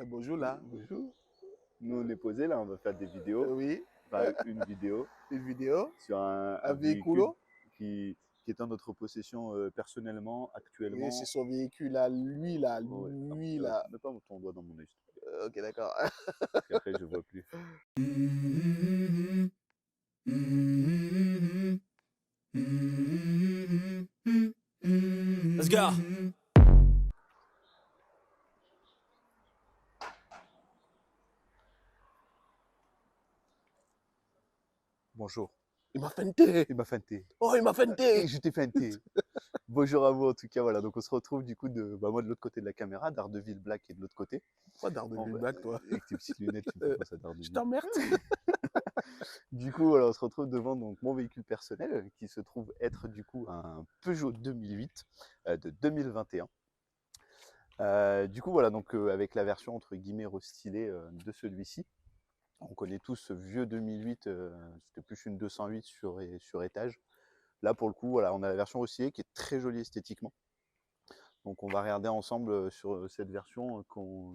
Bonjour là. Bonjour. Nous, on est posé là, on va faire des vidéos. Oui, Enfin, une vidéo une vidéo, sur un un véhicule véhicule. qui est en notre possession personnellement, Oui, c'est actuellement. son véhicule là, lui là, Ouais, non, lui là. mets pas ton doigt dans mon œil, s'il te plaît, Ok, d'accord. parce qu'après, je vois plus. Let's go. Bonjour. Il m'a feinté. Il m'a feinté. Oh, il m'a Et feinté. je t'ai feinté. Bonjour à vous en tout cas, voilà. Donc on se retrouve du coup moi de l'autre côté de la caméra, Daredevil Black est de l'autre côté. Pourquoi Daredevil Black, toi? Avec tes petites lunettes, tu me fais penser à Je Daredevil. t'emmerde. Du coup, voilà, on se retrouve devant donc, mon véhicule personnel qui se trouve être du coup un Peugeot 2008 de 2021. Du coup, voilà, donc avec la version entre guillemets restylée de celui-ci. On connaît tous ce vieux 2008, c'était plus une 208 sur étage. Là, pour le coup, voilà, on a la version restylée qui est très jolie esthétiquement. Donc, on va regarder ensemble sur cette version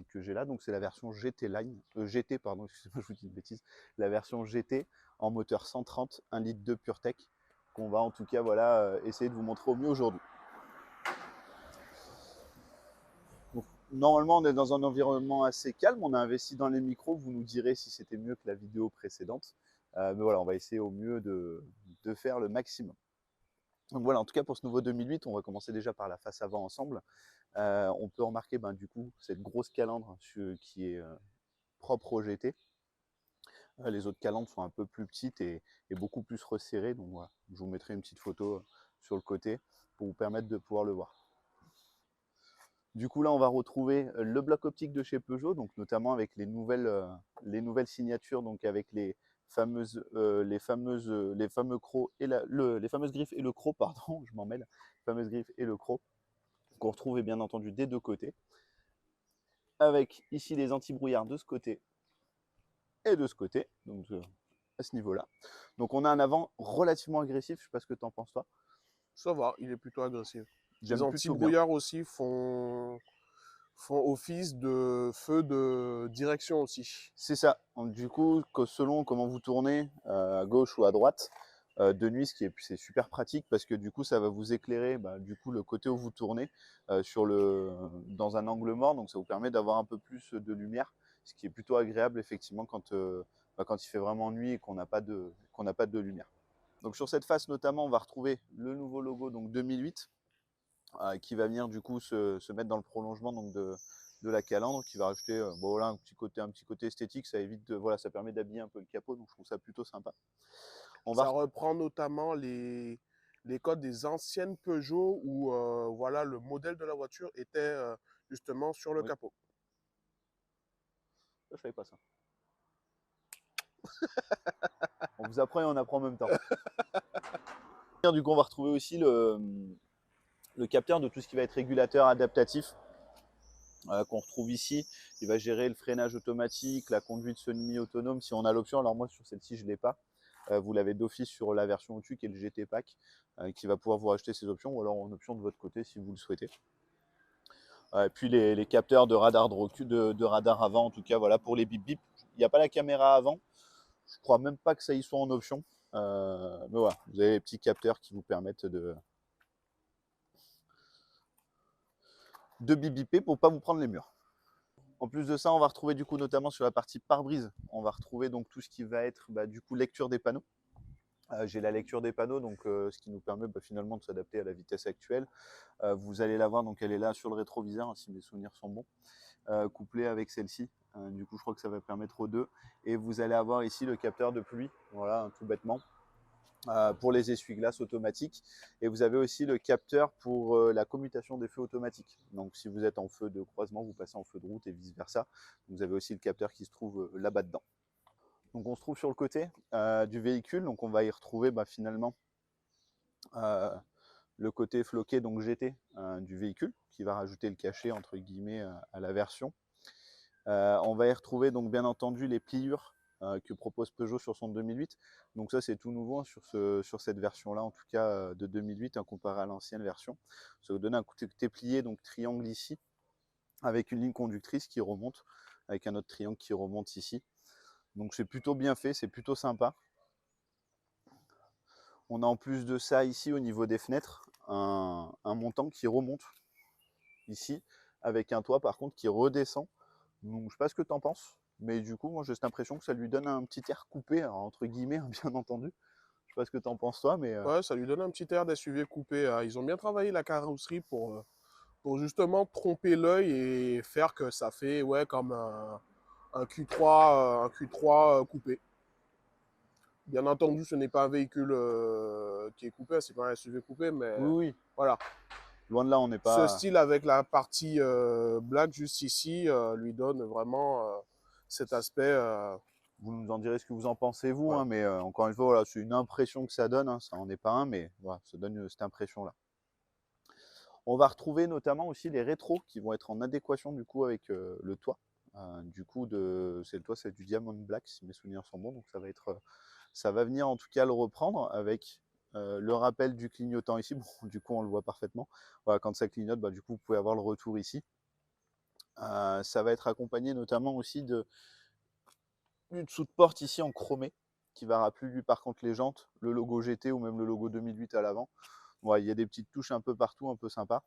que j'ai là. Donc, c'est la version GT Line, GT, pardon, excusez-moi, je vous dis une bêtise. La version GT en moteur 130, 1 litre de PureTech, qu'on va en tout cas, voilà, essayer de vous montrer au mieux aujourd'hui. Donc, normalement, on est dans un environnement assez calme. On a investi dans les micros. Vous nous direz si c'était mieux que la vidéo précédente. Mais voilà, on va essayer au mieux de faire le maximum. Donc voilà, en tout cas pour ce nouveau 2008, on va commencer déjà par la face avant ensemble. On peut remarquer du coup cette grosse calandre qui est propre au GT. Les autres calandres sont un peu plus petites et beaucoup plus resserrées. Donc voilà, je vous mettrai une petite photo sur le côté pour vous permettre de pouvoir le voir. Du coup là, on va retrouver le bloc optique de chez Peugeot, donc notamment avec les nouvelles signatures, donc avec les fameux crocs et les fameuses griffes et le croc, pardon, je m'en mêle, les fameuses griffes et le croc qu'on retrouve bien entendu des deux côtés, avec ici les anti-brouillards de ce côté et de ce côté, donc à ce niveau-là. Donc on a un avant relativement agressif, je sais pas ce que tu en penses toi. Ça va, il est plutôt agressif. Les J'aime plutôt bien. anti-brouillards aussi font office de feu de direction aussi. C'est ça. Donc, du coup, selon comment vous tournez, à gauche ou à droite, de nuit, c'est super pratique parce que du coup, ça va vous éclairer du coup, le côté où vous tournez dans un angle mort. Donc, ça vous permet d'avoir un peu plus de lumière, ce qui est plutôt agréable effectivement quand il fait vraiment nuit et qu'on n'a pas de lumière. Donc, sur cette face notamment, on va retrouver le nouveau logo donc 2008 qui va venir du coup se mettre dans le prolongement donc, de la calandre, qui va rajouter voilà, un petit côté esthétique. Ça évite voilà, ça permet d'habiller un peu le capot, donc je trouve ça plutôt sympa. Ça reprend notamment les codes des anciennes Peugeot où voilà, le modèle de la voiture était justement sur le Oui, capot. je savais pas ça. On vous apprend et on apprend en même temps. Du coup, on va retrouver aussi le capteur de tout ce qui va être régulateur adaptatif qu'on retrouve ici. Il va gérer le freinage automatique, la conduite semi-autonome si on a l'option. Alors moi, sur celle-ci, je ne l'ai pas. Vous l'avez d'office sur la version au-dessus qui est le GT Pack, qui va pouvoir vous rajouter ces options, ou alors en option de votre côté si vous le souhaitez. Puis les capteurs de radar de recul, de radar avant, en tout cas, voilà, pour les bip bip. Il n'y a pas la caméra avant. Je crois même pas que ça y soit en option. Mais voilà, vous avez les petits capteurs qui vous permettent de bip biper pour ne pas vous prendre les murs. En plus de ça, on va retrouver du coup notamment sur la partie pare-brise, on va retrouver donc tout ce qui va être du coup lecture des panneaux. J'ai la lecture des panneaux, donc ce qui nous permet finalement de s'adapter à la vitesse actuelle. Vous allez la voir, donc elle est là sur le rétroviseur, hein, si mes souvenirs sont bons, couplée avec celle-ci. Du coup, je crois que ça va permettre aux deux. Et vous allez avoir ici le capteur de pluie, voilà, tout bêtement, pour les essuie-glaces automatiques. Et vous avez aussi le capteur pour la commutation des feux automatiques. Donc si vous êtes en feu de croisement, vous passez en feu de route et vice-versa. Vous avez aussi le capteur qui se trouve là-bas dedans. Donc on se trouve sur le côté du véhicule, donc on va y retrouver finalement le côté floqué, donc GT du véhicule, qui va rajouter le cachet entre guillemets à la version. On va y retrouver donc bien entendu les pliures que propose Peugeot sur son 2008. Donc ça c'est tout nouveau sur cette version-là, en tout cas de 2008, comparé à l'ancienne version. Ça va vous donner un côté plié, donc triangle ici, avec une ligne conductrice qui remonte avec un autre triangle qui remonte ici. Donc c'est plutôt bien fait, c'est plutôt sympa. On a en plus de ça ici au niveau des fenêtres, un montant qui remonte ici, avec un toit par contre qui redescend. Donc je sais pas ce que tu en penses, mais du coup moi j'ai cette impression que ça lui donne un petit air coupé, alors, entre guillemets bien entendu. Je sais pas ce que tu en penses toi, mais Ouais, ça lui donne un petit air d'SUV coupé, hein. Ils ont bien travaillé la carrosserie pour justement tromper l'œil et faire que ça fait ouais, comme un Q3, un Q3 coupé. Bien entendu, ce n'est pas un véhicule qui est coupé, c'est pas un SUV coupé, mais oui, oui, voilà. loin de là, on n'est Ce pas. style avec la partie black juste ici lui donne vraiment cet aspect. Vous nous en direz ce que vous en pensez, vous, Ouais. hein, mais encore une fois, voilà, c'est une impression que ça donne, hein, ça n'en est pas un, mais voilà, ça donne cette impression-là. On va retrouver notamment aussi les rétros qui vont être en adéquation du coup avec le toit. Du coup, c'est le toit, c'est du Diamond Black, si mes souvenirs sont bons, donc ça va venir en tout cas le reprendre avec le rappel du clignotant ici. Bon, du coup, on le voit parfaitement. Voilà, quand ça clignote, bah, du coup, vous pouvez avoir le retour ici. Ça va être accompagné notamment aussi d'une dessous de porte ici en chromé, qui va rappeler lui par contre les jantes, le logo GT ou même le logo 2008 à l'avant. Ouais, il y a des petites touches un peu partout, un peu sympa.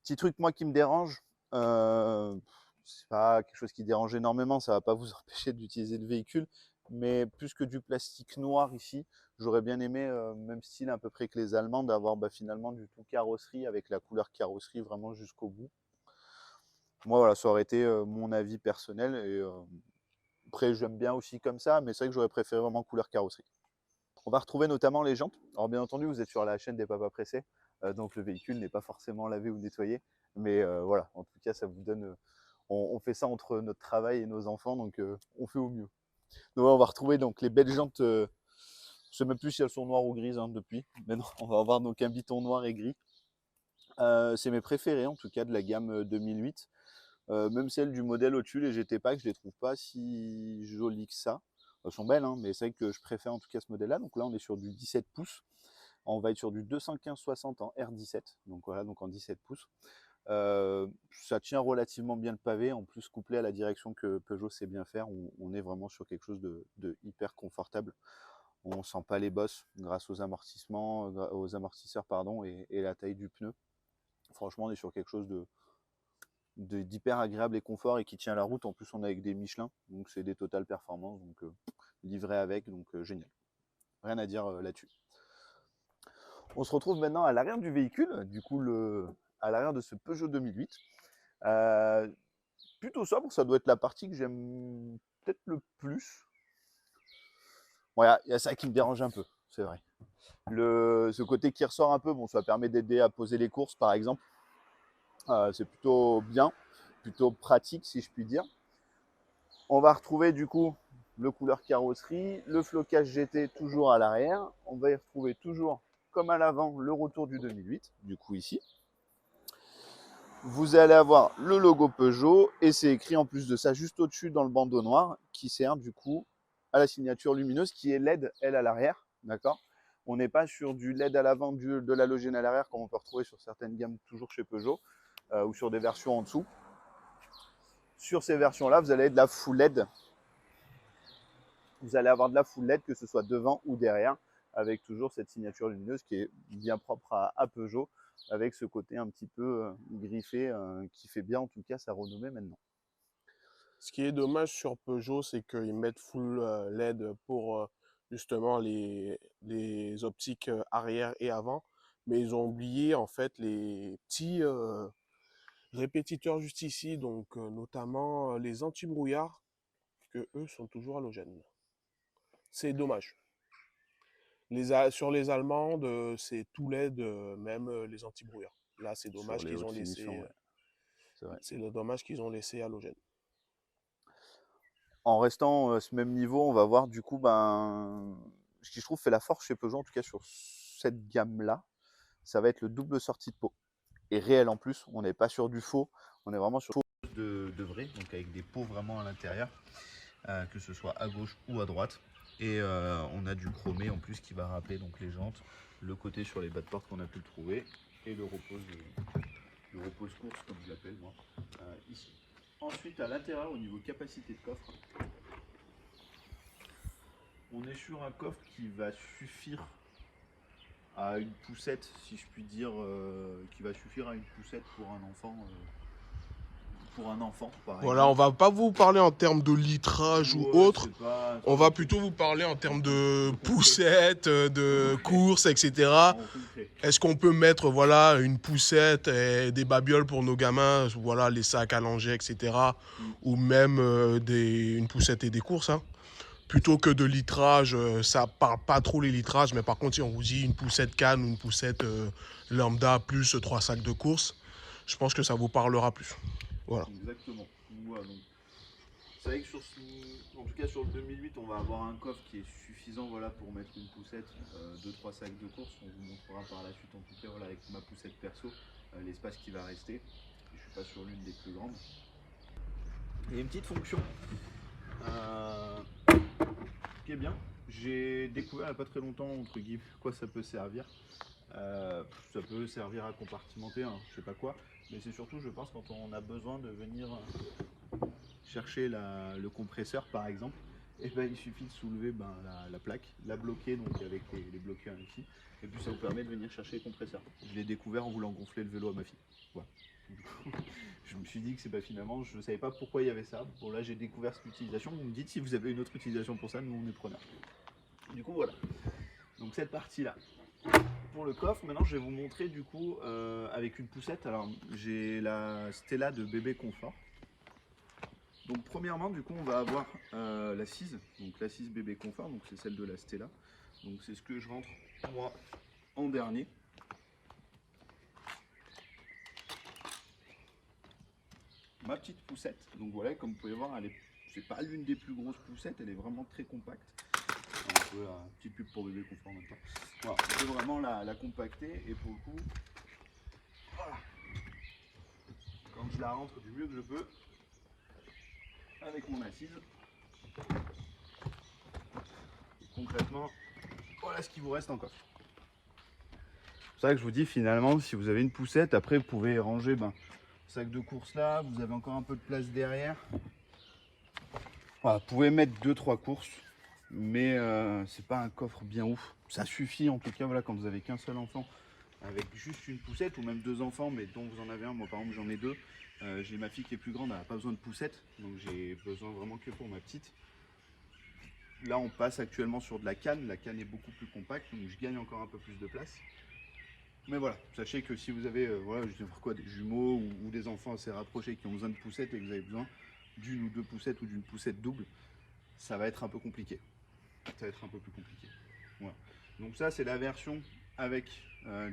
Petit truc moi qui me dérange, c'est pas quelque chose qui dérange énormément, ça va pas vous empêcher d'utiliser le véhicule, mais plus que du plastique noir ici, j'aurais bien aimé, même style à peu près que les Allemands, d'avoir finalement du tout carrosserie avec la couleur carrosserie vraiment jusqu'au bout. Moi voilà, ça aurait été mon avis personnel et après j'aime bien aussi comme ça, mais c'est vrai que j'aurais préféré vraiment couleur carrosserie. On va retrouver notamment les jantes. Alors bien entendu, vous êtes sur la chaîne des papas pressés, donc le véhicule n'est pas forcément lavé ou nettoyé. Mais voilà, en tout cas, ça vous donne. On fait ça entre notre travail et nos enfants, donc on fait au mieux. Donc on va retrouver donc les belles jantes. Je ne sais même plus si elles sont noires ou grises hein, depuis. Mais non, on va avoir donc un biton noir et gris. C'est mes préférés en tout cas de la gamme 2008. Même celles du modèle au-dessus, les GT Pack, je les trouve pas si jolies que ça. Elles sont belles, hein, mais c'est vrai que je préfère en tout cas ce modèle-là. Donc là, on est sur du 17 pouces. On va être sur du 215/60 en R17, donc voilà, donc en 17 pouces. Ça tient relativement bien le pavé, en plus couplé à la direction que Peugeot sait bien faire, on est vraiment sur quelque chose de hyper confortable. On ne sent pas les bosses grâce aux amortissements, aux amortisseurs pardon, et la taille du pneu. Franchement, on est sur quelque chose d'hyper agréable et confort et qui tient la route. En plus, on est avec des Michelin, donc c'est des totales performances, donc livré avec, donc génial. Rien à dire là-dessus. On se retrouve maintenant à l'arrière du véhicule, du coup à l'arrière de ce Peugeot 2008. Plutôt sobre, ça doit être la partie que j'aime peut-être le plus. Voilà, il y a ça qui me dérange un peu, c'est vrai. Ce côté qui ressort un peu, bon, ça permet d'aider à poser les courses par exemple. C'est plutôt bien, plutôt pratique si je puis dire. On va retrouver du coup le couleur carrosserie, le flocage GT toujours à l'arrière. On va y retrouver toujours comme à l'avant le retour du 2008, du coup ici. Vous allez avoir le logo Peugeot et c'est écrit en plus de ça juste au-dessus dans le bandeau noir qui sert du coup à la signature lumineuse qui est LED, elle, à l'arrière. D'accord. On n'est pas sur du LED à l'avant, de l'halogène à l'arrière comme on peut retrouver sur certaines gammes toujours chez Peugeot ou sur des versions en dessous. Sur ces versions-là, vous allez avoir de la full LED. Vous allez avoir de la full LED que ce soit devant ou derrière avec toujours cette signature lumineuse qui est bien propre à Peugeot, avec ce côté un petit peu griffé qui fait bien en tout cas sa renommée maintenant. Ce qui est dommage sur Peugeot, c'est qu'ils mettent full LED pour justement les optiques arrière et avant, mais ils ont oublié en fait les petits répétiteurs juste ici, donc notamment les anti-brouillards, que eux sont toujours halogènes. C'est dommage. Sur les Allemandes, c'est tout LED, même les anti-brouillards. Là, c'est Sur dommage les qu'ils ont hautes laissé. finitions, ouais, c'est vrai. C'est dommage qu'ils ont laissé halogène. En restant à ce même niveau, on va voir du coup ce qui je trouve fait la force chez Peugeot, en tout cas sur cette gamme-là, ça va être le double sortie de pot. Et réel en plus, on n'est pas sur du faux, on est vraiment sur de vrai, donc avec des pots vraiment à l'intérieur, que ce soit à gauche ou à droite. Et on a du chromé en plus qui va rappeler donc les jantes, le côté sur les bas de porte qu'on a pu le trouver, et le repose course comme je l'appelle moi, ici. Ensuite, à l'intérieur, au niveau capacité de coffre, on est sur un coffre qui va suffire à une poussette, si je puis dire, qui va suffire à une poussette pour un enfant. Par Voilà, on exemple. va pas vous parler en termes de litrage ou Ouais, autre. On va plutôt vous parler en termes de poussettes, de courses, etc. en concret. Est-ce qu'on peut mettre voilà une poussette et des babioles pour nos gamins, voilà les sacs à langer, etc. Ou même une poussette et des courses, hein. Plutôt que de litrage, ça parle pas trop les litrages, mais par contre si on vous dit une poussette canne ou une poussette lambda plus 3 sacs de course, je pense que ça vous parlera plus. Voilà. Exactement. Voilà, donc, c'est vrai que en tout cas sur le 2008, on va avoir un coffre qui est suffisant voilà, pour mettre une poussette, 2-3 sacs de course. On vous montrera par la suite en tout cas voilà, avec ma poussette perso l'espace qui va rester. Je ne suis pas sur l'une des plus grandes. Il y a une petite fonction qui est bien. J'ai découvert il n'y a pas très longtemps entre guillemets quoi ça peut servir. Ça peut servir à compartimenter, hein, je sais pas quoi, mais c'est surtout, je pense, quand on a besoin de venir chercher le compresseur, par exemple, et ben, il suffit de soulever la plaque, la bloquer donc avec les bloqueurs ici, et puis ça vous permet de venir chercher les compresseurs. Je l'ai découvert en voulant gonfler le vélo à ma fille. Voilà. Je me suis dit que c'est pas finalement, je ne savais pas pourquoi il y avait ça. Bon là j'ai découvert cette utilisation. Vous me dites si vous avez une autre utilisation pour ça, nous on est preneurs. Du coup voilà. Donc cette partie là. Pour le coffre, maintenant je vais vous montrer du coup avec une poussette. Alors j'ai la Stella de bébé confort. Donc premièrement du coup on va avoir l'assise, donc l'assise bébé confort, donc c'est celle de la Stella. Donc c'est ce que je rentre moi en dernier. Ma petite poussette, donc voilà, comme vous pouvez voir, c'est pas l'une des plus grosses poussettes, elle est vraiment très compacte. Un peu un petit pub pour bébé confort maintenant. Voilà, on peut vraiment la compacter et pour le coup, voilà. Quand je la rentre du mieux que je peux, avec mon assise, concrètement, voilà ce qui vous reste en coffre. C'est ça que je vous dis finalement, si vous avez une poussette, après vous pouvez ranger sac de course là, vous avez encore un peu de place derrière. Voilà, vous pouvez mettre 2-3 courses, mais c'est pas un coffre bien ouf. Ça suffit en tout cas voilà, quand vous avez qu'un seul enfant avec juste une poussette, ou même 2 enfants, mais dont vous en avez un. Moi par exemple j'en ai 2. J'ai ma fille qui est plus grande, elle n'a pas besoin de poussette, donc j'ai besoin vraiment que pour ma petite. Là on passe actuellement sur de la canne est beaucoup plus compacte, donc je gagne encore un peu plus de place. Mais voilà, sachez que si vous avez voilà, je sais pas quoi, des jumeaux ou des enfants assez rapprochés qui ont besoin de poussettes et que vous avez besoin d'une ou 2 poussettes ou d'une poussette double, ça va être un peu compliqué. Ça va être un peu plus compliqué. Voilà. Donc ça c'est la version avec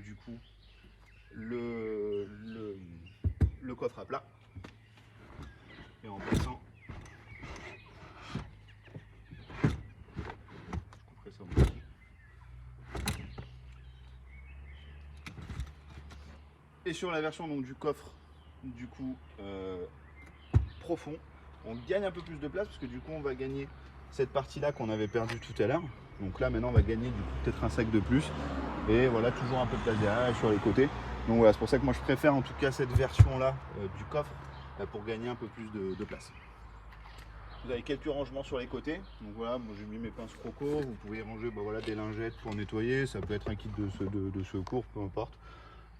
du coup le coffre à plat. Et en passant, je couperai ça au montage. Et sur la version donc, du coffre du coup profond, on gagne un peu plus de place parce que du coup on va gagner cette partie là qu'on avait perdue tout à l'heure. Donc là maintenant on va gagner du coup peut-être un sac de plus. Et voilà, toujours un peu de place derrière et sur les côtés. Donc voilà, c'est pour ça que moi je préfère en tout cas cette version là du coffre pour gagner un peu plus de place. Vous avez quelques rangements sur les côtés. Donc voilà, moi j'ai mis mes pinces croco. Vous pouvez ranger voilà, des lingettes pour nettoyer. Ça peut être un kit de secours, peu importe.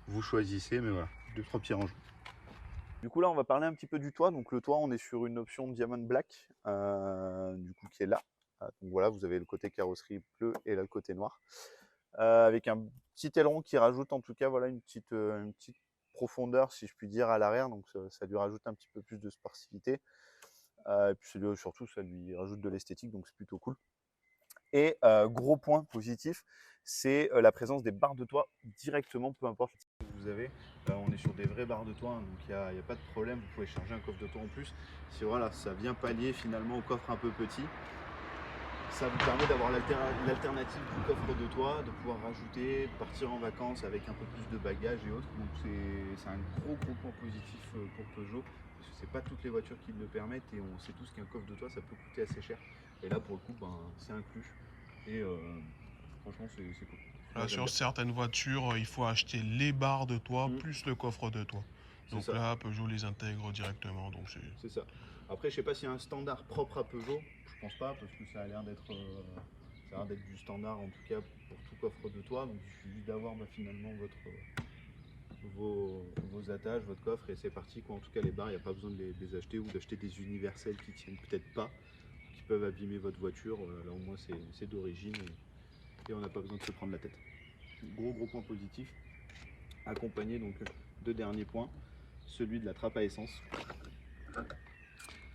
Vous choisissez, mais voilà, 2-3 petits rangements. Du coup là on va parler un petit peu du toit. Donc le toit on est sur une option Diamond Black du coup qui est là. Donc voilà, vous avez le côté carrosserie bleu et là le côté noir. Avec un petit aileron qui rajoute en tout cas voilà, une petite profondeur si je puis dire à l'arrière. Donc ça lui rajoute un petit peu plus de sportivité. Et puis surtout ça lui rajoute de l'esthétique, donc c'est plutôt cool. Et gros point positif, c'est la présence des barres de toit directement, peu importe le type que vous avez. On est sur des vraies barres de toit, hein, donc il n'y a pas de problème, vous pouvez charger un coffre de toit en plus. Si voilà, ça vient pallier finalement au coffre un peu petit, ça vous permet d'avoir l'alternative du coffre de toit, de pouvoir rajouter, partir en vacances avec un peu plus de bagages et autres. Donc c'est un gros point positif pour Peugeot, parce que c'est pas toutes les voitures qui le permettent et on sait tous qu'un coffre de toit ça peut coûter assez cher. Et là pour le coup c'est inclus et franchement c'est cool. Là, sur certaines voitures, il faut acheter les barres de toit plus le coffre de toit. Donc ça. là, Peugeot les intègre directement. Donc c'est ça. Après, je sais pas s'il y a un standard propre à Peugeot. Je pense pas, parce que ça a l'air d'être du standard, en tout cas, pour tout coffre de toit. Donc, il suffit d'avoir finalement vos attaches, votre coffre, et c'est parti, quoi. En tout cas, les barres, il n'y a pas besoin de les acheter, ou d'acheter des universels qui tiennent peut-être pas, qui peuvent abîmer votre voiture. Là, au moins, c'est d'origine, et on n'a pas besoin de se prendre la tête. Gros point positif, accompagné donc de derniers points, celui de la trappe à essence.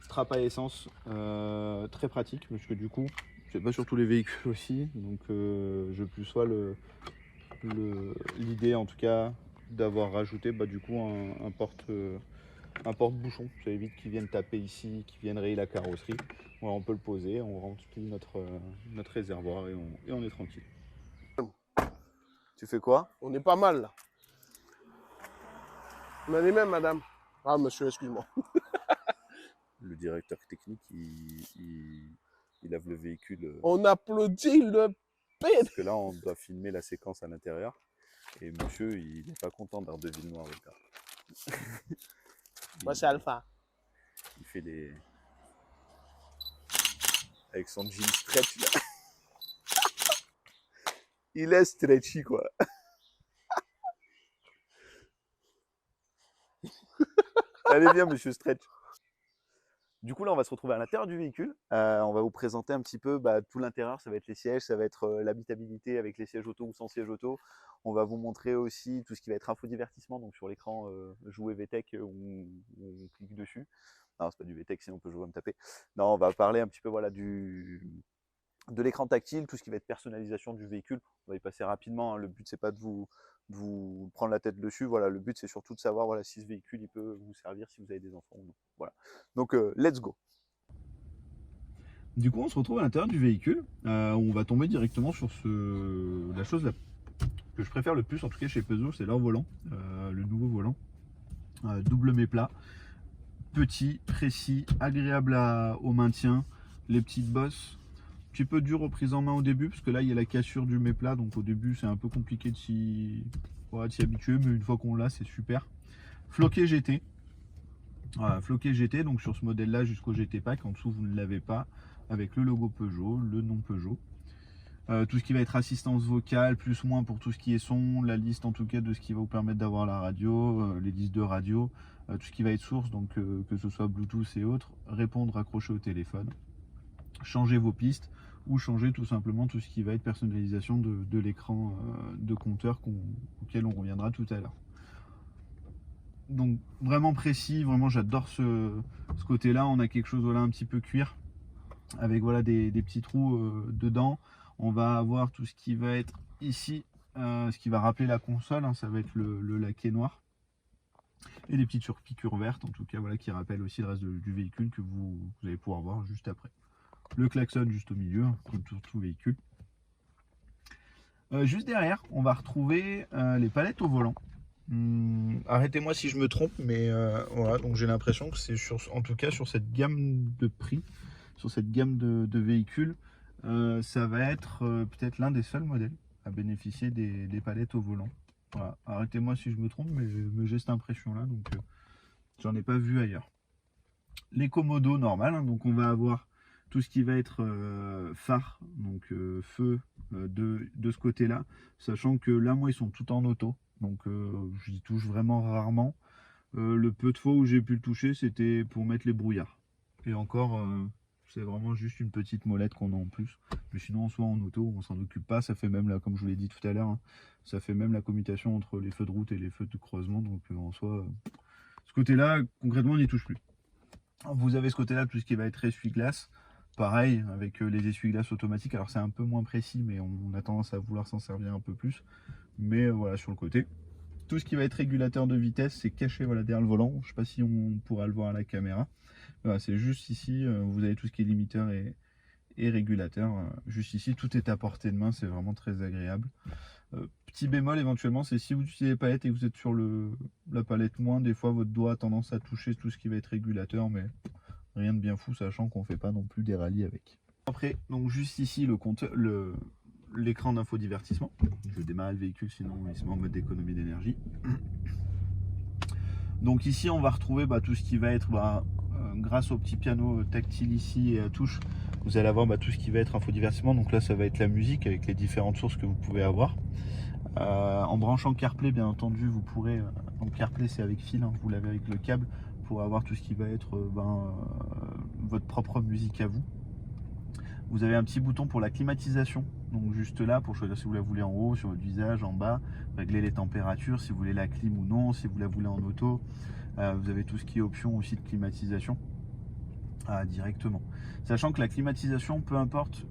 Trappe à essence très pratique, parce que du coup, c'est pas sur tous les véhicules aussi, donc je plus sois l'idée en tout cas d'avoir rajouté du coup un porte-bouchon. Ça évite qu'ils viennent taper ici, qu'ils viennent rayer la carrosserie. Voilà, on peut le poser, on remplit notre réservoir et on est tranquille. Tu fais quoi? on est pas mal là. On a les mêmes, madame. Ah, monsieur, excuse-moi. Le directeur technique, il lave le véhicule. On applaudit le pète. Parce que là, on doit filmer la séquence à l'intérieur. Et monsieur, il n'est pas content d'Ardeville Noir, le gars. Moi, c'est Alpha. Il fait des... Avec son jean stretch, là. Il est stretchy, quoi. Allez, viens, monsieur Stretch. Du coup, là, on va se retrouver à l'intérieur du véhicule. On va vous présenter un petit peu tout l'intérieur. Ça va être les sièges, ça va être l'habitabilité avec les sièges auto ou sans siège auto. On va vous montrer aussi tout ce qui va être infodivertissement. Donc, sur l'écran, jouer VTech, on clique dessus. Non, c'est pas du VTech, sinon on peut jouer à me taper. Non, on va parler un petit peu de l'écran tactile, tout ce qui va être personnalisation du véhicule. On va y passer rapidement. Hein. Le but, c'est pas de vous prendre la tête dessus. Voilà, le but, c'est surtout de savoir si ce véhicule il peut vous servir si vous avez des enfants ou non. Voilà. Donc, let's go. Du coup, on se retrouve à l'intérieur du véhicule. On va tomber directement sur la chose que je préfère le plus, en tout cas chez Peugeot, c'est leur volant, le nouveau volant. Double méplat, petit, précis, agréable au maintien, les petites bosses. Un petit peu dur aux prises en main au début, parce que là il y a la cassure du méplat, donc au début c'est un peu compliqué de s'y habituer, mais une fois qu'on l'a, c'est super. Floqué GT. Floqué GT, donc sur ce modèle là jusqu'au GT Pack, en dessous vous ne l'avez pas, avec le logo Peugeot, le nom Peugeot. Tout ce qui va être assistance vocale, plus moins pour tout ce qui est son, la liste en tout cas de ce qui va vous permettre d'avoir la radio, les listes de radio, tout ce qui va être source, donc que ce soit Bluetooth et autres, répondre, accrocher au téléphone, changer vos pistes ou changer tout simplement tout ce qui va être personnalisation de l'écran de compteur auquel on reviendra tout à l'heure. Donc vraiment précis, vraiment j'adore ce côté-là. On a quelque chose un petit peu cuir avec des petits trous dedans. On va avoir tout ce qui va être ici, ce qui va rappeler la console, hein, ça va être le laqué noir. Et des petites surpiqûres vertes, en tout cas, qui rappellent aussi le reste du véhicule que vous allez pouvoir voir juste après. Le klaxon juste au milieu, hein, comme tout véhicule. Juste derrière, on va retrouver les palettes au volant. Arrêtez-moi si je me trompe, mais voilà, donc j'ai l'impression que c'est en tout cas sur cette gamme de prix, sur cette gamme de véhicules, ça va être peut-être l'un des seuls modèles à bénéficier des palettes au volant. Voilà. Arrêtez-moi si je me trompe, mais j'ai cette impression là, donc j'en ai pas vu ailleurs. Les commodos normales, hein, donc on va avoir tout ce qui va être phare, donc feu de ce côté là, sachant que là moi ils sont tout en auto, donc j'y touche vraiment rarement. Le peu de fois où j'ai pu le toucher, c'était pour mettre les brouillards, et encore c'est vraiment juste une petite molette qu'on a en plus, mais sinon soit en auto on s'en occupe pas. Ça fait même là, comme je vous l'ai dit tout à l'heure, hein, ça fait même la commutation entre les feux de route et les feux de croisement, donc en soi ce côté là concrètement on n'y touche plus. Vous avez ce côté là tout ce qui va être essuie-glace. Pareil avec les essuie-glaces automatiques, alors c'est un peu moins précis, mais on a tendance à vouloir s'en servir un peu plus. Mais voilà, sur le côté. Tout ce qui va être régulateur de vitesse, c'est caché derrière le volant. Je ne sais pas si on pourra le voir à la caméra. Voilà, c'est juste ici, vous avez tout ce qui est limiteur et régulateur. Juste ici, tout est à portée de main, c'est vraiment très agréable. Petit bémol éventuellement, c'est si vous utilisez les palettes et que vous êtes sur la palette moins, des fois votre doigt a tendance à toucher tout ce qui va être régulateur, mais rien de bien fou, sachant qu'on ne fait pas non plus des rallyes avec. Après, donc juste ici, l'écran d'infodivertissement. Je vais démarrer le véhicule, sinon il se met en mode d'économie d'énergie. Donc ici, on va retrouver tout ce qui va être, grâce au petit piano tactile ici et à touche, vous allez avoir tout ce qui va être infodivertissement. Donc là, ça va être la musique avec les différentes sources que vous pouvez avoir. En branchant CarPlay, bien entendu, vous pourrez, donc CarPlay c'est avec fil, vous l'avez avec le câble, pour avoir tout ce qui va être votre propre musique à vous. Vous avez un petit bouton pour la climatisation, donc juste là pour choisir si vous la voulez en haut, sur votre visage, en bas, régler les températures, si vous voulez la clim ou non, si vous la voulez en auto. Vous avez tout ce qui est option aussi de climatisation directement. Sachant que la climatisation, peu importe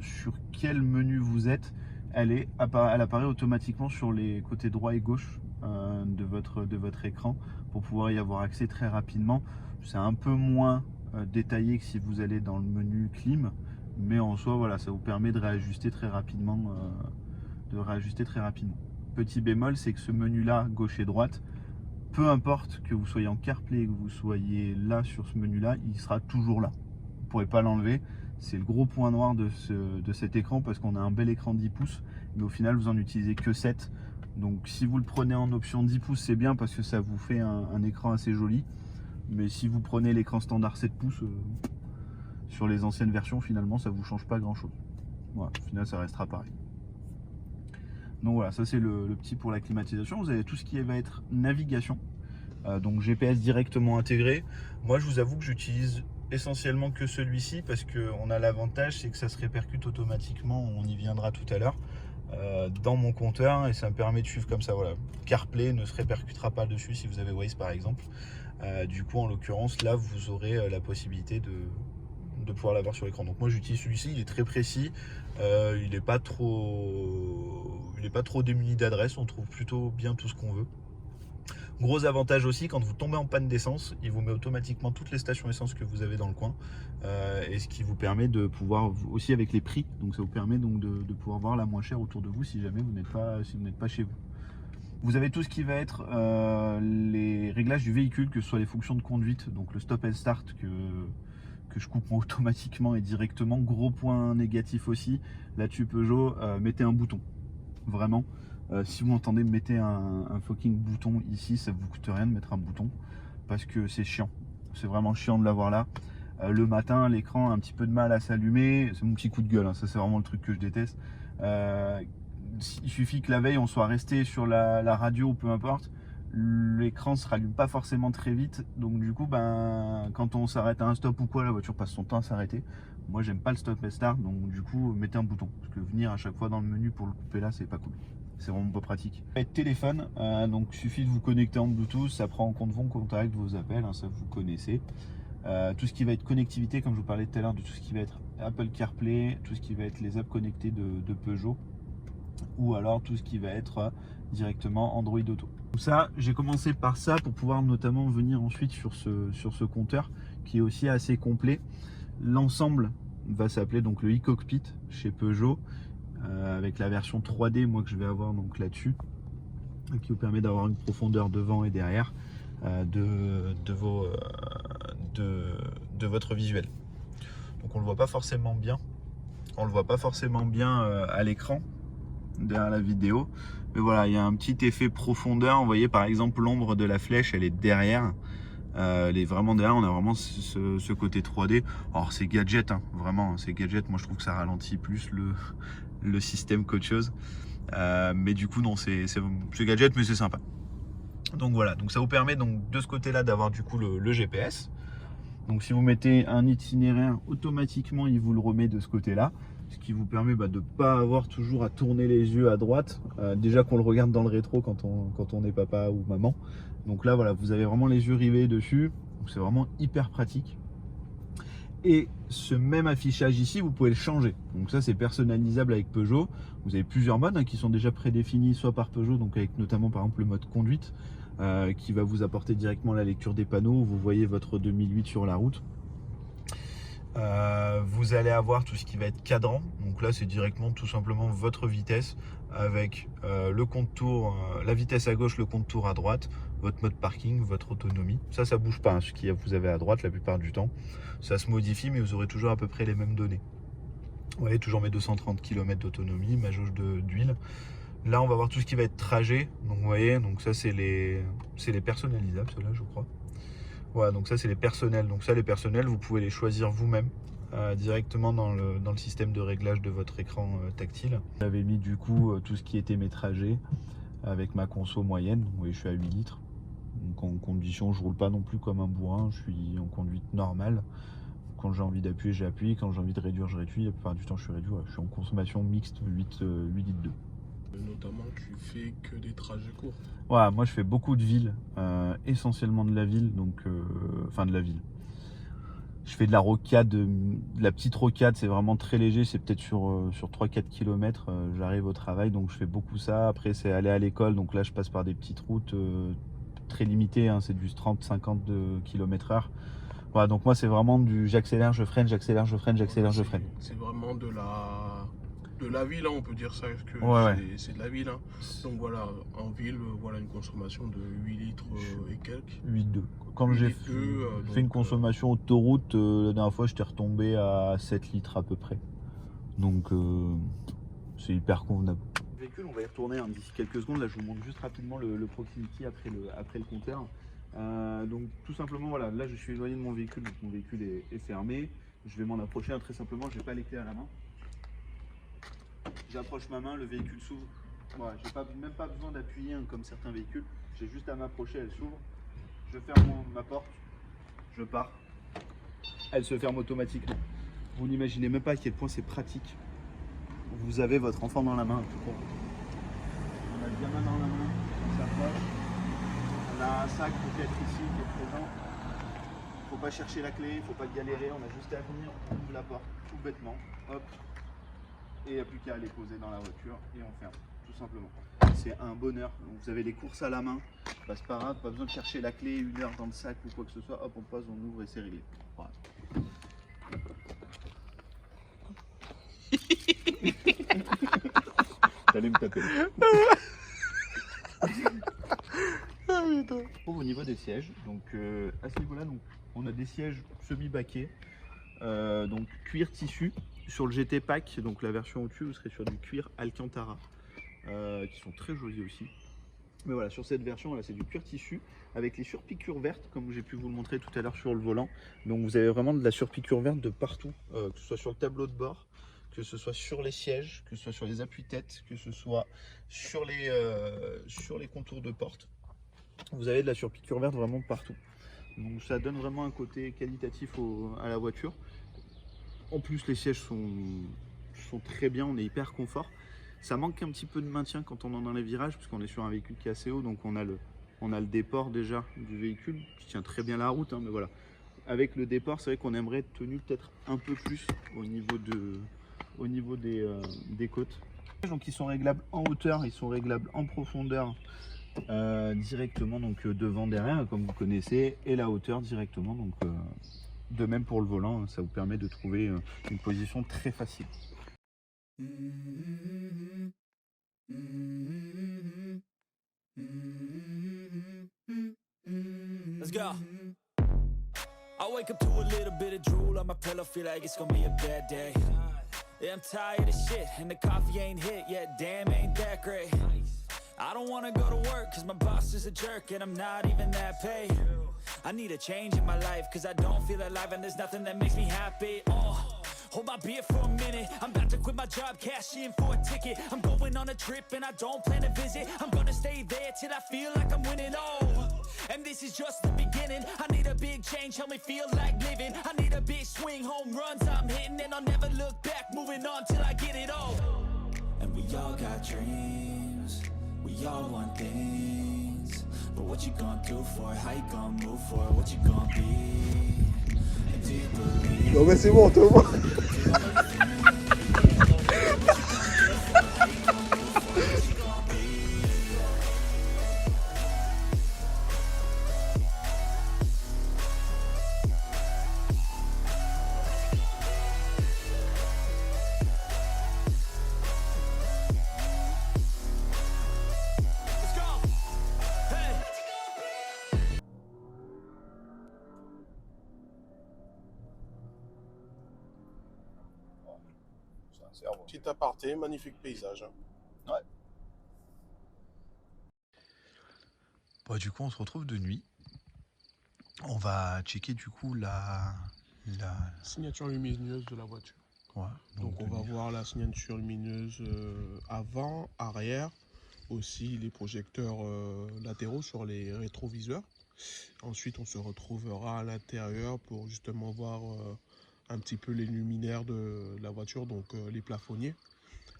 sur quel menu vous êtes, elle apparaît automatiquement sur les côtés droit et gauche de votre écran pour pouvoir y avoir accès très rapidement. C'est un peu moins détaillé que si vous allez dans le menu clim, mais en soi voilà, ça vous permet de réajuster très rapidement. Petit bémol, c'est que ce menu là, gauche et droite, peu importe que vous soyez en CarPlay, que vous soyez là sur ce menu là, il sera toujours là. Vous ne pourrez pas l'enlever. C'est le gros point noir de cet écran, parce qu'on a un bel écran 10 pouces, mais au final vous en utilisez que 7. Donc si vous le prenez en option 10 pouces, c'est bien parce que ça vous fait un écran assez joli. Mais si vous prenez l'écran standard 7 pouces, sur les anciennes versions, finalement ça ne vous change pas grand chose. Voilà, au final ça restera pareil. Donc voilà, ça c'est le petit pour la climatisation. Vous avez tout ce qui va être navigation, donc GPS directement intégré. Moi je vous avoue que j'utilise essentiellement que celui-ci, parce qu'on a l'avantage, c'est que ça se répercute automatiquement, on y viendra tout à l'heure, dans mon compteur, et ça me permet de suivre comme ça. Voilà, CarPlay ne se répercutera pas dessus si vous avez Waze par exemple. Du coup en l'occurrence là vous aurez la possibilité de pouvoir l'avoir sur l'écran. Donc moi j'utilise celui-ci, il est très précis, il n'est pas trop démuni d'adresse, on trouve plutôt bien tout ce qu'on veut. Gros avantage aussi, quand vous tombez en panne d'essence, il vous met automatiquement toutes les stations essence que vous avez dans le coin, et ce qui vous permet de pouvoir, aussi avec les prix, donc ça vous permet donc de pouvoir voir la moins chère autour de vous si jamais vous n'êtes pas chez vous. Vous avez tout ce qui va être les réglages du véhicule, que ce soit les fonctions de conduite, donc le stop and start que je coupe automatiquement et directement. Gros point négatif aussi, là-dessus Peugeot, mettez un bouton, vraiment. Si vous entendez, mettez un fucking bouton ici, ça vous coûte rien de mettre un bouton, parce que c'est chiant, c'est vraiment chiant de l'avoir là. Le matin, l'écran a un petit peu de mal à s'allumer, c'est mon petit coup de gueule, ça c'est vraiment le truc que je déteste. Il suffit que la veille on soit resté sur la radio ou peu importe, l'écran ne se rallume pas forcément très vite, donc du coup quand on s'arrête à un stop ou quoi, la voiture passe son temps à s'arrêter. Moi j'aime pas le stop et start, donc du coup mettez un bouton, parce que venir à chaque fois dans le menu pour le couper là, c'est pas cool, c'est vraiment pas pratique. Téléphone, donc il suffit de vous connecter en Bluetooth, ça prend en compte vos contacts, vos appels, ça vous connaissez. Tout ce qui va être connectivité, comme je vous parlais tout à l'heure, de tout ce qui va être Apple CarPlay, tout ce qui va être les apps connectées de Peugeot, ou alors tout ce qui va être directement Android Auto. Donc ça, j'ai commencé par ça pour pouvoir notamment venir ensuite sur ce compteur qui est aussi assez complet. L'ensemble va s'appeler donc le e-cockpit chez Peugeot, avec la version 3D moi que je vais avoir donc là-dessus, qui vous permet d'avoir une profondeur devant et derrière de votre visuel. Donc on le voit pas forcément bien, à l'écran derrière la vidéo, mais voilà, il y a un petit effet profondeur. Vous voyez par exemple l'ombre de la flèche, elle est derrière, elle est vraiment derrière, on a vraiment ce côté 3D. Alors c'est gadget, vraiment c'est gadget, moi je trouve que ça ralentit plus le système qu'autre chose, mais du coup non, c'est gadget, mais c'est sympa. Donc voilà, donc ça vous permet donc de ce côté là d'avoir du coup le GPS. Donc si vous mettez un itinéraire, automatiquement il vous le remet de ce côté là, ce qui vous permet de ne pas avoir toujours à tourner les yeux à droite, déjà qu'on le regarde dans le rétro quand on est papa ou maman. Donc là voilà, vous avez vraiment les yeux rivés dessus, donc c'est vraiment hyper pratique. Et ce même affichage ici, vous pouvez le changer. Donc ça c'est personnalisable avec Peugeot. Vous avez plusieurs modes qui sont déjà prédéfinis, soit par Peugeot, donc avec notamment par exemple le mode conduite, qui va vous apporter directement la lecture des panneaux. Vous voyez votre 2008 sur la route. Vous allez avoir tout ce qui va être cadran. Donc là c'est directement tout simplement votre vitesse avec le compte-tour, la vitesse à gauche, le compte-tour à droite, votre mode parking, votre autonomie. Ça bouge pas, ce que vous avez à droite la plupart du temps. Ça se modifie, mais vous aurez toujours à peu près les mêmes données. Vous voyez toujours mes 230 km d'autonomie, ma jauge d'huile. Là, on va voir tout ce qui va être trajet. Donc, vous voyez, donc ça, c'est les personnalisables, ceux-là, je crois. Voilà, donc ça, c'est les personnels. Donc ça, les personnels, vous pouvez les choisir vous-même directement dans le système de réglage de votre écran tactile. J'avais mis du coup tout ce qui était mes trajets avec ma conso moyenne. Vous voyez, je suis à 8 litres. Donc en condition, je roule pas non plus comme un bourrin. Je suis en conduite normale. Quand j'ai envie d'appuyer, j'appuie. Quand j'ai envie de réduire, je réduis. La plupart du temps, je suis réduit. Ouais, je suis en consommation mixte 8 litres 2. Notamment, tu fais que des trajets courts. Ouais, moi je fais beaucoup de villes, essentiellement de la ville, donc enfin de la ville. Je fais de la rocade, de la petite rocade, c'est vraiment très léger, c'est peut-être sur 3-4 km, j'arrive au travail, donc je fais beaucoup ça. Après c'est aller à l'école, donc là je passe par des petites routes très limitées, hein, c'est du 30-50 km/h. Voilà, donc moi c'est vraiment du j'accélère, je freine, j'accélère, je freine, j'accélère, je freine. C'est vraiment de la ville, hein, on peut dire ça, parce que Ouais. c'est de la ville. Hein. Donc voilà, en ville, voilà une consommation de 8 litres et quelques. 8,2. Comme j'ai fait une consommation autoroute, la dernière fois j'étais retombé à 7 litres à peu près. Donc c'est hyper convenable. Le véhicule, on va y retourner d'ici quelques secondes. Là je vous montre juste rapidement le proximity après le compteur. Donc tout simplement voilà, là je suis éloigné de mon véhicule, donc mon véhicule est fermé. Je vais m'en approcher, très simplement, je n'ai pas les clés à la main. J'approche ma main, le véhicule s'ouvre. Voilà, j'ai même pas besoin d'appuyer comme certains véhicules. J'ai juste à m'approcher, elle s'ouvre. Je ferme ma porte, je pars. Elle se ferme automatiquement. Vous n'imaginez même pas à quel point c'est pratique. Vous avez votre enfant dans la main. On a le gamin dans la main, on s'approche. On a un sac peut-être ici qui est présent. Il ne faut pas chercher la clé, il ne faut pas galérer. On a juste à venir, on ouvre la porte tout bêtement. Hop. Et il n'y a plus qu'à aller poser dans la voiture et on ferme, tout simplement. C'est un bonheur. Donc vous avez les courses à la main, bah, c'est pas grave, pas besoin de chercher la clé 1 heure dans le sac ou quoi que ce soit. Hop, on pose, on ouvre et c'est réglé. Voilà. T'allais me taper. Au niveau des sièges, donc à ce niveau-là, donc on a des sièges semi-baquets, donc cuir tissu. Sur le GT Pack, donc la version au-dessus, vous serez sur du cuir Alcantara, qui sont très jolis aussi. Mais voilà, sur cette version, là, c'est du cuir tissu avec les surpiqûres vertes, comme j'ai pu vous le montrer tout à l'heure sur le volant. Donc vous avez vraiment de la surpiqûre verte de partout, que ce soit sur le tableau de bord, que ce soit sur les sièges, que ce soit sur les appuis-têtes, que ce soit sur les contours de porte. Vous avez de la surpiqûre verte vraiment partout. Donc ça donne vraiment un côté qualitatif à la voiture. En plus, les sièges sont très bien, on est hyper confort. Ça manque un petit peu de maintien quand on est dans les virages, parce qu'on est sur un véhicule qui est assez haut, donc on a le déport déjà du véhicule, qui tient très bien la route, hein, mais voilà. Avec le déport, c'est vrai qu'on aimerait être tenu peut-être un peu plus au niveau des côtes. Donc ils sont réglables en hauteur, ils sont réglables en profondeur, directement, donc devant, derrière, comme vous connaissez, et la hauteur directement, donc de même pour le volant, ça vous permet de trouver une position très facile. Let's go. I wake up to a little bit of drool on my pillow, feel like it's gonna be a bad day. Yeah, I'm tired of shit, and the coffee ain't hit yet, damn, ain't that great. I don't wanna go to work, cause my boss is a jerk, and I'm not even that paid. I need a change in my life, cause I don't feel alive, and there's nothing that makes me happy. Hold my beer for a minute, I'm about to quit my job, cash in for a ticket. I'm going on a trip and I don't plan to visit. I'm gonna stay there till I feel like I'm winning, and this is just the beginning. I need a big change, help me feel like living. I need a big swing, home runs I'm hitting, and I'll never look back, moving on till I get it all. And we all got dreams, we all want things, but what you gonna do for it, how you gonna move for it, what you gonna be, and do you believe? Non mais c'est bon, tout le monde. Petit aparté, magnifique paysage. Ouais. Du coup, on se retrouve de nuit. On va checker du coup la... Signature lumineuse de la voiture. Ouais, Donc on va voir la signature lumineuse avant, arrière, aussi les projecteurs latéraux sur les rétroviseurs. Ensuite on se retrouvera à l'intérieur pour justement voir un petit peu les luminaires de la voiture, donc les plafonniers,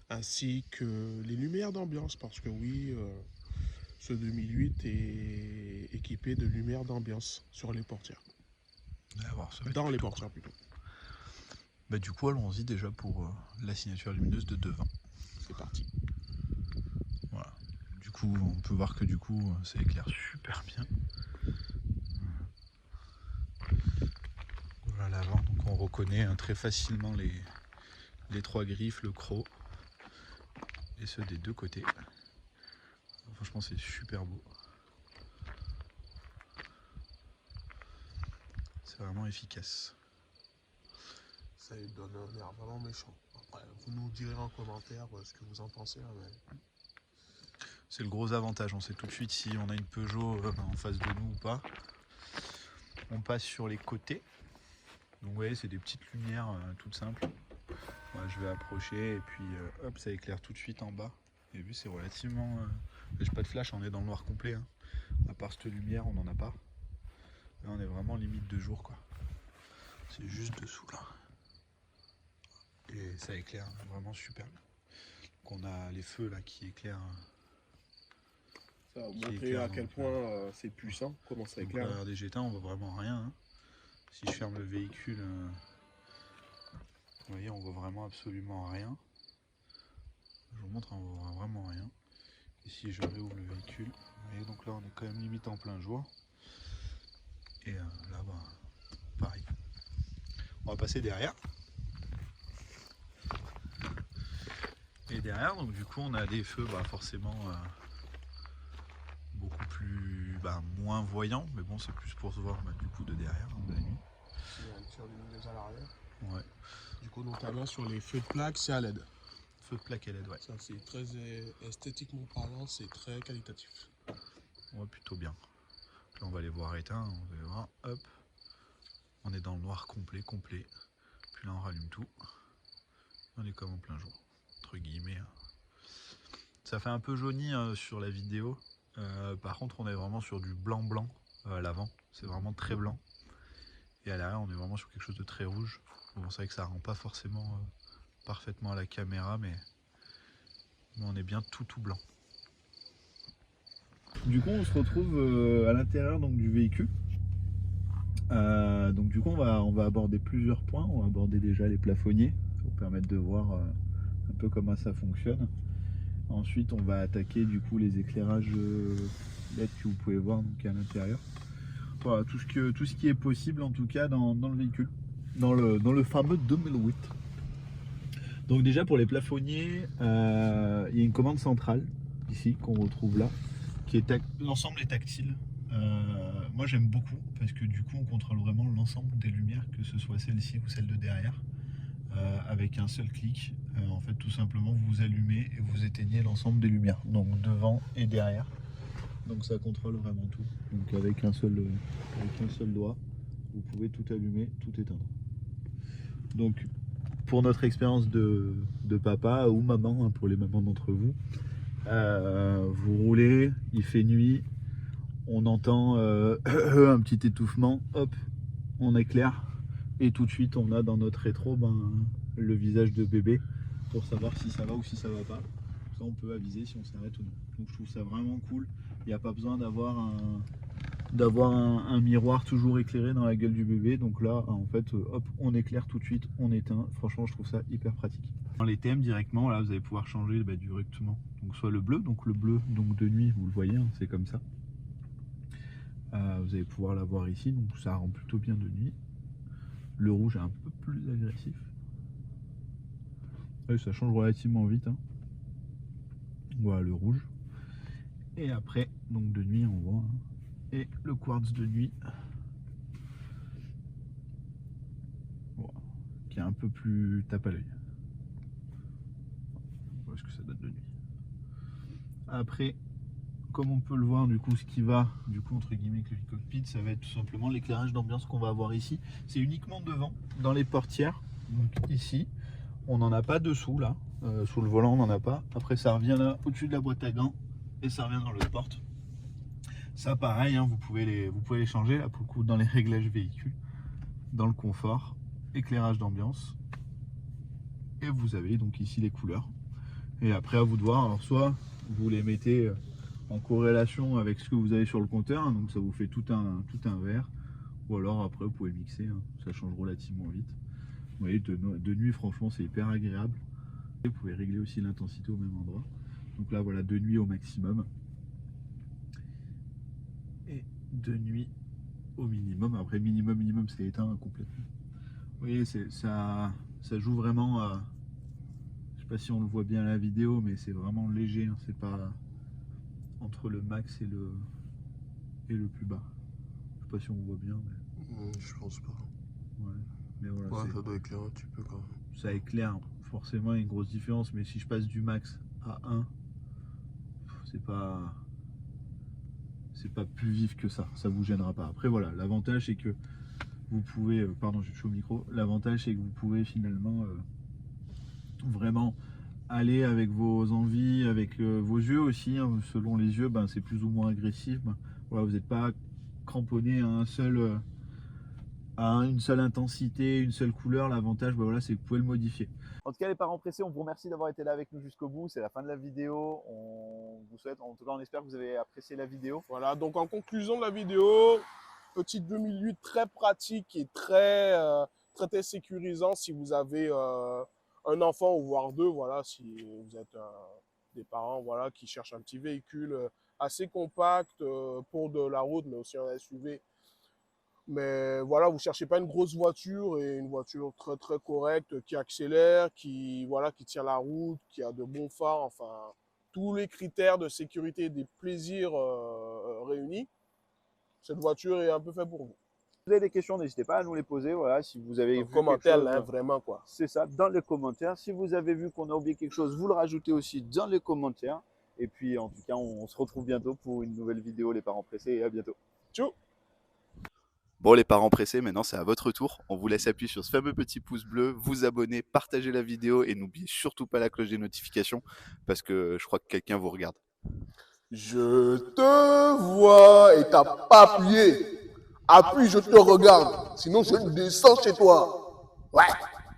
ainsi que les lumières d'ambiance, parce que oui, ce 2008 est équipé de lumières d'ambiance sur les portières. Dans les portières plutôt. Du coup, allons-y déjà pour la signature lumineuse de devant. C'est parti. Voilà. Du coup, on peut voir que du coup, ça éclaire super bien. Voilà l'avant, donc on reconnaît très facilement les trois griffes, le croc et ceux des deux côtés. Franchement, c'est super beau. C'est vraiment efficace. Ça lui donne un air vraiment méchant. Après, vous nous direz en commentaire ce que vous en pensez. Hein, mais... C'est le gros avantage, on sait tout de suite si on a une Peugeot en face de nous ou pas. On passe sur les côtés. Donc vous voyez, c'est des petites lumières toutes simples. Moi, je vais approcher et puis hop, ça éclaire tout de suite en bas. Et vu c'est relativement... j'ai pas de flash, on est dans le noir complet. Hein. À part cette lumière, on n'en a pas. Là, on est vraiment limite de jour, quoi. C'est juste dessous, là. Et ça éclaire vraiment super bien. Donc on a les feux là qui éclairent. Ça va vous montrer à quel point c'est puissant, comment ça éclaire. Regardez, j'éteins, on voit vraiment rien. Hein. Si je ferme le véhicule, vous voyez, on voit vraiment absolument rien. Je vous montre, on voit vraiment rien. Et si je réouvre le véhicule, vous voyez, donc là on est quand même limite en plein jour. Et là, pareil. On va passer derrière. Et derrière, donc du coup, on a des feux forcément beaucoup plus, moins voyants, mais bon, c'est plus pour se voir du coup de derrière, de la nuit. Il y a un tir lumineuse à l'arrière. Ouais. Du coup, notamment sur les feux de plaque, c'est à LED. Feu de plaque à LED, ouais. Ça, c'est très esthétiquement parlant, c'est très qualitatif. Ouais, plutôt bien. Là, on va les voir éteints, on va voir, hop. On est dans le noir complet. Puis là, on rallume tout. On est comme en plein jour, entre guillemets. Ça fait un peu jauni sur la vidéo. Par contre, on est vraiment sur du blanc à l'avant. C'est vraiment très blanc. Et à l'arrière, on est vraiment sur quelque chose de très rouge. Bon, c'est vrai que ça rend pas forcément parfaitement à la caméra, mais on est bien tout blanc. Du coup, on se retrouve à l'intérieur du véhicule. Donc du coup, on va aborder plusieurs points. On va aborder déjà les plafonniers pour permettre de voir un peu comment ça fonctionne. Ensuite, on va attaquer du coup les éclairages LED que vous pouvez voir donc à l'intérieur. Voilà, tout ce qui est possible en tout cas dans le véhicule, dans le fameux 2008. Donc déjà pour les plafonniers, il y a une commande centrale ici qu'on retrouve là, qui est l'ensemble est tactile. Moi j'aime beaucoup parce que du coup on contrôle vraiment l'ensemble des lumières, que ce soit celle-ci ou celle de derrière. Avec un seul clic, en fait tout simplement vous allumez et vous éteignez l'ensemble des lumières, donc devant et derrière. Donc ça contrôle vraiment tout. Donc avec un seul doigt, vous pouvez tout allumer, tout éteindre. Donc pour notre expérience de papa ou maman, pour les mamans d'entre vous, vous roulez, il fait nuit, on entend un petit étouffement, hop, on éclaire. Et tout de suite, on a dans notre rétro le visage de bébé pour savoir si ça va ou si ça va pas. Ça, on peut aviser si on s'arrête ou non. Donc, je trouve ça vraiment cool. Il n'y a pas besoin d'avoir un miroir toujours éclairé dans la gueule du bébé. Donc là, en fait, hop, on éclaire tout de suite, on éteint. Franchement, je trouve ça hyper pratique. Dans les thèmes directement, là, vous allez pouvoir changer directement. Donc, soit le bleu, donc de nuit, vous le voyez, hein, c'est comme ça. Vous allez pouvoir l'avoir ici, donc ça rend plutôt bien de nuit. Le rouge est un peu plus agressif. Ouais, ça change relativement vite. Hein. Voilà le rouge. Et après, donc de nuit, on voit. Hein. Et le quartz de nuit. Voilà. Qui est un peu plus tape à l'œil. Voilà ce que ça donne de nuit. Après, comme on peut le voir, du coup, ce qui va, du coup, entre guillemets, avec le cockpit, ça va être tout simplement l'éclairage d'ambiance qu'on va avoir ici. C'est uniquement devant, dans les portières. Donc ici, on n'en a pas dessous, là. Sous le volant, on n'en a pas. Après, ça revient là, au-dessus de la boîte à gants, et ça revient dans l'autre porte. Ça, pareil, hein, vous pouvez les changer, là, pour le coup, dans les réglages véhicules, dans le confort, éclairage d'ambiance. Et vous avez donc ici les couleurs. Et après, à vous de voir. Alors, soit vous les mettez en corrélation avec ce que vous avez sur le compteur, hein, donc ça vous fait tout un vert, ou alors après vous pouvez mixer, hein, ça change relativement vite. Vous voyez, de nuit franchement c'est hyper agréable. Vous pouvez régler aussi l'intensité au même endroit. Donc là voilà, de nuit au maximum et de nuit au minimum. Après minimum c'est éteint complètement. Vous voyez, ça joue vraiment à... Je sais pas si on le voit bien à la vidéo, mais c'est vraiment léger, hein, c'est pas entre le max et le plus bas. Je sais pas si on voit bien, mais Je pense pas. ouais. Mais voilà, Ouais, ça doit éclairer un petit peu quand même. ça éclaire forcément, il y a une grosse différence, mais si je passe du max à 1, c'est pas plus vif que ça vous gênera pas. Après voilà, l'avantage c'est que vous pouvez, pardon, je suis au micro, l'avantage c'est que vous pouvez finalement vraiment aller avec vos envies, avec vos yeux aussi, hein. Selon les yeux, ben, c'est plus ou moins agressif. Ben, voilà, vous n'êtes pas cramponné à une seule intensité, une seule couleur. L'avantage, ben, voilà, c'est que vous pouvez le modifier. En tout cas, les parents pressés, on vous remercie d'avoir été là avec nous jusqu'au bout. C'est la fin de la vidéo. On vous souhaite, en tout cas, on espère que vous avez apprécié la vidéo. Voilà, donc en conclusion de la vidéo, petit 2008 très pratique et très sécurisant si vous avez un enfant ou voire deux, voilà, si vous êtes des parents voilà, qui cherchent un petit véhicule assez compact pour de la route, mais aussi un SUV. Mais voilà, vous ne cherchez pas une grosse voiture et une voiture très correcte qui accélère, voilà, qui tient la route, qui a de bons phares, enfin, tous les critères de sécurité et des plaisirs réunis. Cette voiture est un peu faite pour vous. Si vous avez des questions, n'hésitez pas à nous les poser. Voilà, si vous avez vu Commentaire, quelque chose, là, vraiment, quoi. c'est ça, dans les commentaires. Si vous avez vu qu'on a oublié quelque chose, vous le rajoutez aussi dans les commentaires. Et puis, en tout cas, on se retrouve bientôt pour une nouvelle vidéo, les parents pressés, et à bientôt. Ciao. Bon, les parents pressés, maintenant c'est à votre tour. On vous laisse appuyer sur ce fameux petit pouce bleu, vous abonner, partager la vidéo et n'oubliez surtout pas la cloche des notifications parce que je crois que quelqu'un vous regarde. Je te vois et t'as pas appuyé. Appuie, je te regarde. Sinon, je descends chez toi. Ouais.